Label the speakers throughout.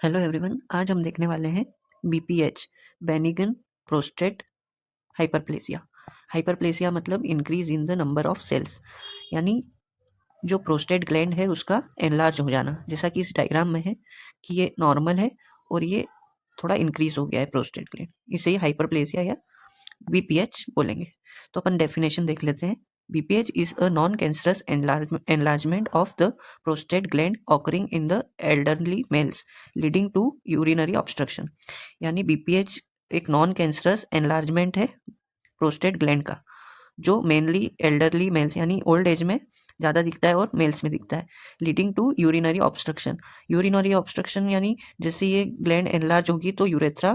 Speaker 1: Hello everyone, आज हम देखने वाले हैं BPH, benign prostate hyperplasia. Hyperplasia मतलब increase in the number of cells, यानी जो प्रोस्टेट ग्लैंड है उसका एनलार्ज हो जाना। जैसा कि इस डायग्राम में है कि ये नॉर्मल है और ये थोड़ा इंक्रीज हो गया है प्रोस्टेट ग्लैंड, इसे ही हाइपरप्लेसिया या बीपीएच बोलेंगे। तो अपन डेफिनेशन देख लेते हैं। BPH is a non-cancerous enlargement of the prostate gland occurring in the elderly males leading to urinary obstruction। यानी BPH एक नॉन कैंसरस एनलार्जमेंट है प्रोस्टेट ग्लैंड का, जो मेनली एल्डरली मेल्स यानी ओल्ड एज में ज़्यादा दिखता है और मेल्स में दिखता है, leading to urinary obstruction. Urinary obstruction यानी जैसे ये ग्लैंड एनलार्ज होगी तो यूरेथ्रा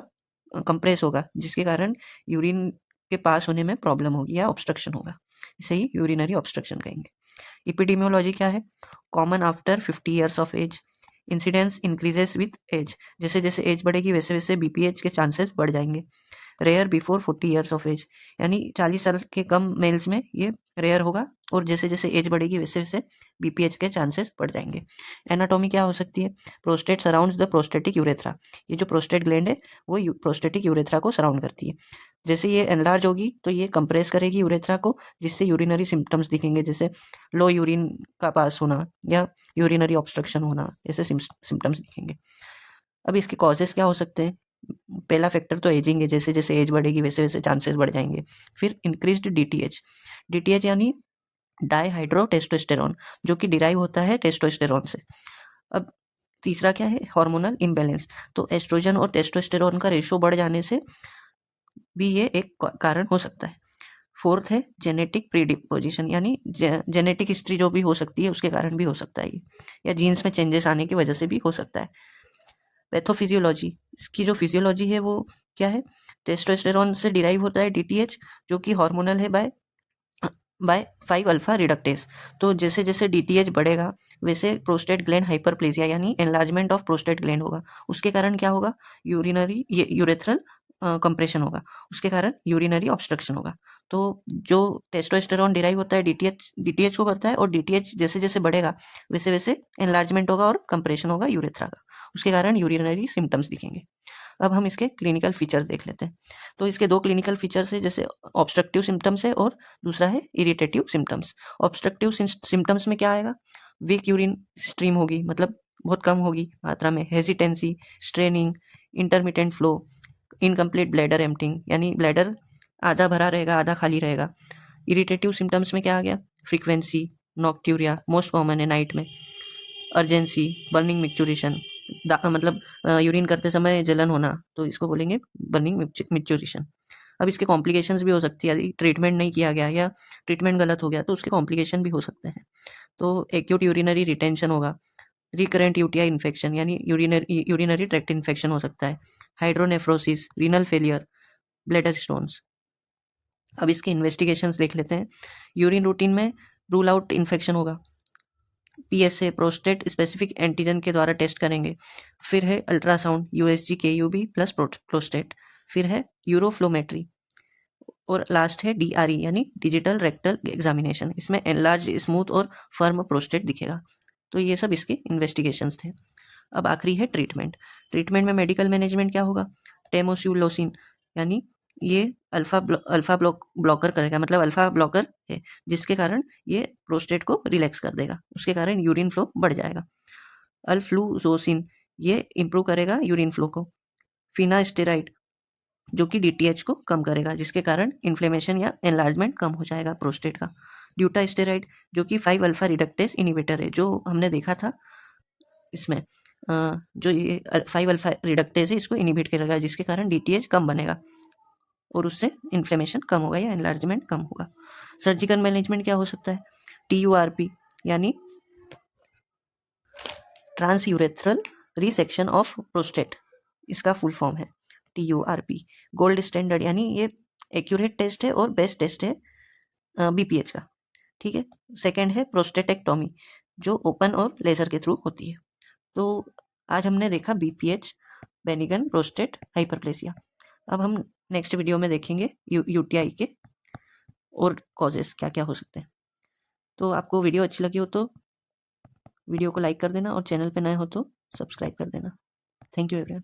Speaker 1: कंप्रेस होगा, जिसके कारण यूरिन के पास होने में प्रॉब्लम होगी या ऑब्स्ट्रक्शन होगा, इसे ही यूरिनरी ऑब्स्ट्रक्शन कहेंगे। इपिडेमियोलॉजी क्या है? Common after 50 years of age, incidence increases with age. जैसे जैसे एज बढ़ेगी वैसे वैसे बीपीएच के चांसेस बढ़ जाएंगे। Rare before 40 years of age, यानी 40 साल के कम मेल्स में ये रेयर होगा, और जैसे जैसे एज बढ़ेगी वैसे वैसे बीपीएच के चांसेस बढ़ जाएंगे। एनाटॉमी क्या हो सकती है? Prostate surrounds the prostatic urethra. ये जो प्रोस्टेट ग्लैंड है वो प्रोस्टेटिक यूरेथ्रा को सराउंड करती है। जैसे ये एनलार्ज होगी तो ये कंप्रेस करेगी यूरेथ्रा को, जिससे यूरिनरी सिम्टम्स दिखेंगे, जैसे लो यूरिन का पास होना या यूरिनरी ऑब्स्ट्रक्शन होना, ऐसे सिम्टम्स दिखेंगे। अब इसके कॉजेस क्या हो सकते हैं? पहला फैक्टर तो एजिंग है, जैसे जैसे एज बढ़ेगी वैसे वैसे चांसेस बढ़ जाएंगे। फिर इंक्रीज्ड डीटीएच, डीटीएच यानी डाईहाइड्रोटेस्टोस्टेरोन, जो कि डिराइव होता है टेस्टोस्टेरोन से। अब तीसरा क्या है? हार्मोनल इम्बैलेंस, तो एस्ट्रोजन और टेस्टोस्टेरोन का रेशो बढ़ जाने से भी ये एक कारण हो सकता है। फोर्थ है जेनेटिक प्रीडिपोजिशन, यानी जेनेटिक हिस्ट्री जो भी हो सकती है उसके कारण भी हो सकता है ये, या जीन्स में चेंजेस आने की वजह से भी हो सकता है। पैथोफिजियोलॉजी, इसकी जो फिजियोलॉजी है वो क्या है? टेस्टोस्टेरोन से डिराइव होता है डीटीएच, जो कि हार्मोनल है बाय 5 अल्फा रिडक्टेस। तो जैसे जैसे डीटीएच बढ़ेगा वैसे प्रोस्टेट ग्लैंड हाइपरप्लेसिया यानी एनलार्जमेंट ऑफ प्रोस्टेट ग्लैंड होगा। उसके कारण क्या होगा? यूरिनरी यूरेथ्रल कंप्रेशन होगा, उसके कारण यूरिनरी ऑब्स्ट्रक्शन होगा। तो जो टेस्टोस्टेरोन डिराइव होता है डीटीएच को करता है, और डीटीएच जैसे जैसे बढ़ेगा वैसे वैसे एनलार्जमेंट होगा और कंप्रेशन होगा यूरेथ्रा का, उसके कारण यूरिनरी सिम्टम्स दिखेंगे। अब हम इसके क्लिनिकल फीचर्स देख लेते हैं। तो इसके दो क्लिनिकल फीचर्स है, जैसे ऑब्स्ट्रक्टिव सिम्टम्स है और दूसरा है इरिटेटिव सिम्टम्स। ऑब्स्ट्रक्टिव सिम्टम्स में क्या आएगा? वीक यूरिन स्ट्रीम होगी, मतलब बहुत कम होगी मात्रा में, hesitancy, straining, intermittent flow, incomplete bladder emptying, यानी ब्लैडर आधा भरा रहेगा आधा खाली रहेगा। इरिटेटिव सिम्टम्स में क्या आ गया? फ्रीक्वेंसी, नॉक्ट्यूरिया मोस्ट कॉमन है नाइट में, अर्जेंसी, बर्निंग मिक्चुरेशन, मतलब यूरिन करते समय जलन होना, तो इसको बोलेंगे बर्निंग मिक्चुरेशन। अब इसके कॉम्प्लिकेशंस भी हो सकती है, यदि ट्रीटमेंट नहीं किया गया या ट्रीटमेंट गलत हो गया तो उसके कॉम्प्लिकेशन भी हो सकते हैं। तो एक्यूट यूरिनरी रिटेंशन होगा, रिकरेंट यूटीआई इन्फेक्शन यानी यूरिनरी ट्रैक्ट इन्फेक्शन हो सकता है, hydronephrosis, renal failure, bladder stones. अब इसके इन्वेस्टिगेशंस देख लेते हैं। यूरिन रूटीन में रूल आउट इन्फेक्शन होगा, पीएसए प्रोस्टेट स्पेसिफिक एंटीजन के द्वारा टेस्ट करेंगे। फिर है अल्ट्रासाउंड यूएसजी केयूबी प्लस प्रोस्टेट। फिर है यूरोफ्लोमेट्री, और लास्ट है डीआरई यानी डिजिटल रेक्टल एग्जामिनेशन। इसमें एनलार्ज, स्मूथ और फर्म प्रोस्टेट दिखेगा। तो ये सब इसके इन्वेस्टिगेशंस थे। अब आखिरी है ट्रीटमेंट। ट्रीटमेंट में मेडिकल मैनेजमेंट क्या होगा? टेमोसिलोसिन, यानी ये अल्फा ब्लॉकर करेगा, मतलब अल्फा ब्लॉकर है, जिसके कारण ये प्रोस्टेट को रिलैक्स कर देगा, उसके कारण यूरिन फ्लो बढ़ जाएगा। अल्फ्लूजोसिन, ये इंप्रूव करेगा यूरिन फ्लो को। फिनास्टेराइड, जो कि डीटीएच को कम करेगा, जिसके कारण इन्फ्लेमेशन या एनलार्जमेंट कम हो जाएगा प्रोस्टेट का। ड्यूटास्टेराइड, जो कि 5 अल्फा रिडक्टेस इनिबिटर है, जो हमने देखा था इसमें, जो ये 5 अल्फा रिडक्टेस है इसको इनिबिट करेगा, जिसके कारण डीटीएच कम बनेगा और उससे इन्फ्लेमेशन कम होगा या एनलार्जमेंट कम होगा। सर्जिकल मैनेजमेंट क्या हो सकता है? TURP, यानी trans urethral resection of prostate, इसका फुल फॉर्म है TURP। गोल्ड स्टैंडर्ड, यानी ये एक्यूरेट टेस्ट है और बेस्ट टेस्ट है बीपीएच का, ठीक है। सेकेंड है प्रोस्टेटेक्टोमी, जो ओपन और लेजर के थ्रू होती है। तो आज हमने देखा बीपीएच, बेनिगन प्रोस्टेट हाइपरप्लेसिया। अब हम नेक्स्ट वीडियो में देखेंगे यूटीआई के और कॉजेस क्या क्या हो सकते हैं। तो आपको वीडियो अच्छी लगी हो तो वीडियो को लाइक कर देना, और चैनल पे नए हो तो सब्सक्राइब कर देना। Thank you everyone.